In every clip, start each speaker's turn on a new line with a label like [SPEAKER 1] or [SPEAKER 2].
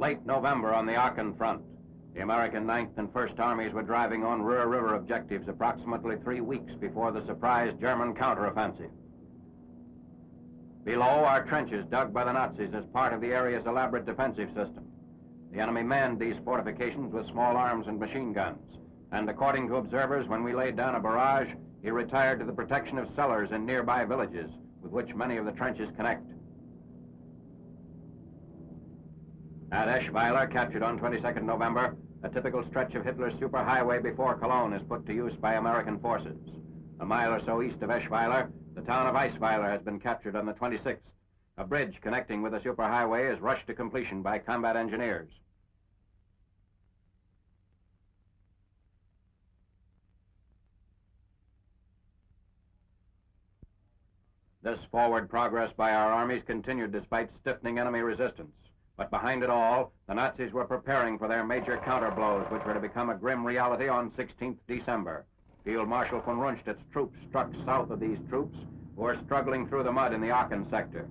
[SPEAKER 1] Late November on the Aachen front, the American Ninth and First Armies were driving on Ruhr River objectives approximately 3 weeks before the surprise German counteroffensive. Below are trenches dug by the Nazis as part of the area's elaborate defensive system. The enemy manned these fortifications with small arms and machine guns, and according to observers, when we laid down a barrage, he retired to the protection of cellars in nearby villages, with which many of the trenches connect. At Eschweiler, captured on 22nd November, a typical stretch of Hitler's superhighway before Cologne is put to use by American forces. A mile or so east of Eschweiler, the town of Eisweiler has been captured on the 26th. A bridge connecting with the superhighway is rushed to completion by combat engineers. This forward progress by our armies continued despite stiffening enemy resistance. But behind it all, the Nazis were preparing for their major counterblows, which were to become a grim reality on 16th December. Field Marshal von Rundstedt's troops struck south of these troops, who were struggling through the mud in the Aachen sector.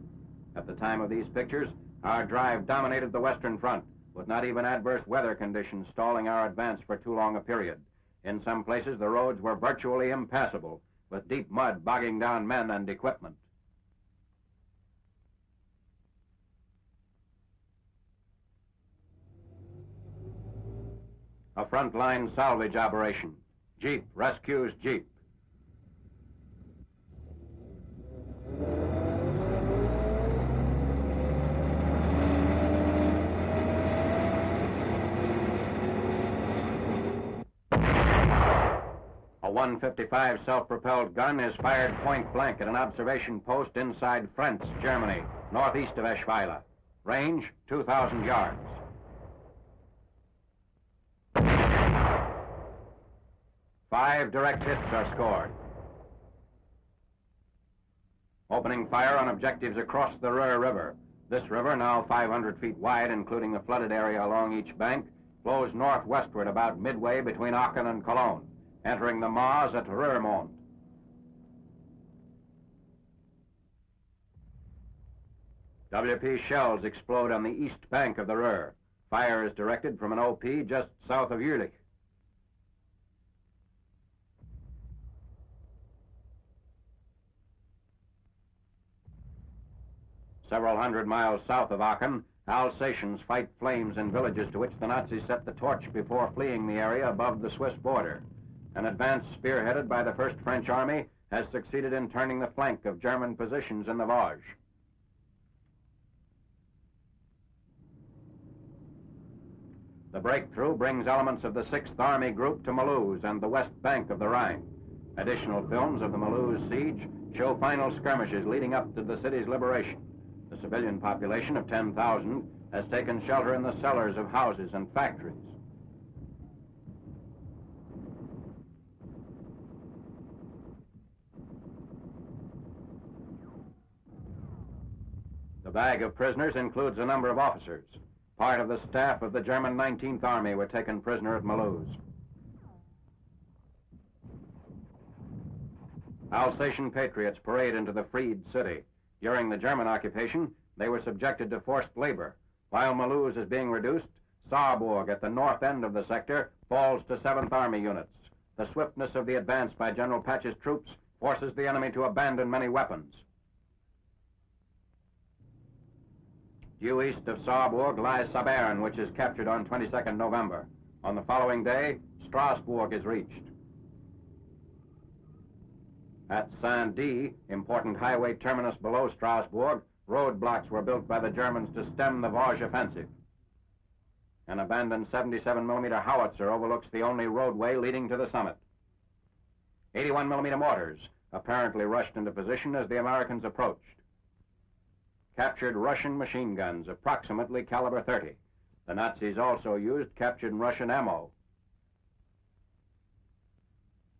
[SPEAKER 1] At the time of these pictures, our drive dominated the Western Front, with not even adverse weather conditions stalling our advance for too long a period. In some places, the roads were virtually impassable, with deep mud bogging down men and equipment. A frontline salvage operation. Jeep rescues Jeep. A 155 self-propelled gun is fired point blank at an observation post inside Frenz, Germany, northeast of Eschweiler. Range, 2,000 yards. Five direct hits are scored. Opening fire on objectives across the Ruhr River. This river, now 500 feet wide, including the flooded area along each bank, flows northwestward about midway between Aachen and Cologne, entering the Maas at Ruhrmond. WP shells explode on the east bank of the Ruhr. Fire is directed from an OP just south of Jülich. Several hundred miles south of Aachen, Alsatians fight flames in villages to which the Nazis set the torch before fleeing the area above the Swiss border. An advance spearheaded by the 1st French Army has succeeded in turning the flank of German positions in the Vosges. The breakthrough brings elements of the 6th Army Group to Mulhausen and the west bank of the Rhine. Additional films of the Mulhausen siege show final skirmishes leading up to the city's liberation. The civilian population of 10,000 has taken shelter in the cellars of houses and factories. The bag of prisoners includes a number of officers. Part of the staff of the German 19th Army were taken prisoner at Mulhausen. Alsatian patriots parade into the freed city. During the German occupation, they were subjected to forced labor. While Mulhausen is being reduced, Saarburg at the north end of the sector falls to 7th Army units. The swiftness of the advance by General Patch's troops forces the enemy to abandon many weapons. Due east of Saarburg lies Zabern, which is captured on 22nd November. On the following day, Strasbourg is reached. At Saint-Die, important highway terminus below Strasbourg, roadblocks were built by the Germans to stem the Vosges offensive. An abandoned 77mm howitzer overlooks the only roadway leading to the summit. 81mm mortars apparently rushed into position as the Americans approached. Captured Russian machine guns, approximately caliber 30. The Nazis also used captured Russian ammo.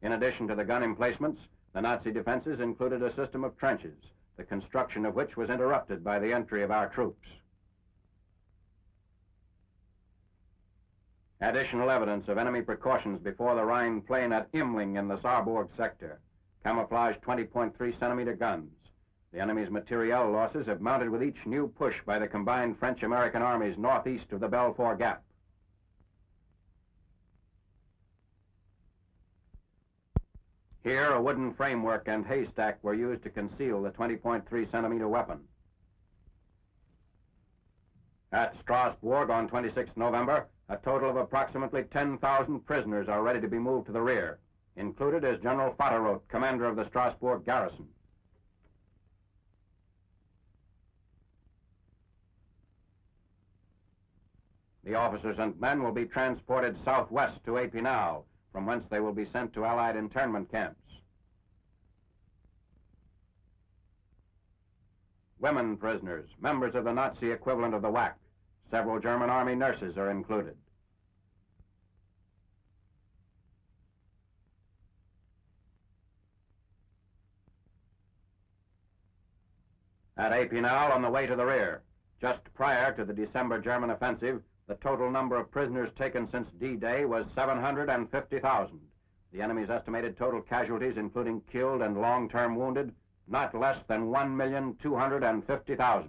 [SPEAKER 1] In addition to the gun emplacements, the Nazi defenses included a system of trenches, the construction of which was interrupted by the entry of our troops. Additional evidence of enemy precautions before the Rhine plain at Imling in the Saarburg sector. Camouflaged 20.3 centimeter guns. The enemy's materiel losses have mounted with each new push by the combined French-American armies northeast of the Belfort Gap. Here, a wooden framework and haystack were used to conceal the 20.3-centimeter weapon. At Strasbourg on 26 November, a total of approximately 10,000 prisoners are ready to be moved to the rear. Included is General Vaterroth, commander of the Strasbourg garrison. The officers and men will be transported southwest to Epinal, from whence they will be sent to Allied internment camps. Women prisoners, members of the Nazi equivalent of the WAC. Several German army nurses are included. At Epinal, on the way to the rear, just prior to the December German offensive, the total number of prisoners taken since D-Day was 750,000. The enemy's estimated total casualties, including killed and long-term wounded, not less than 1,250,000.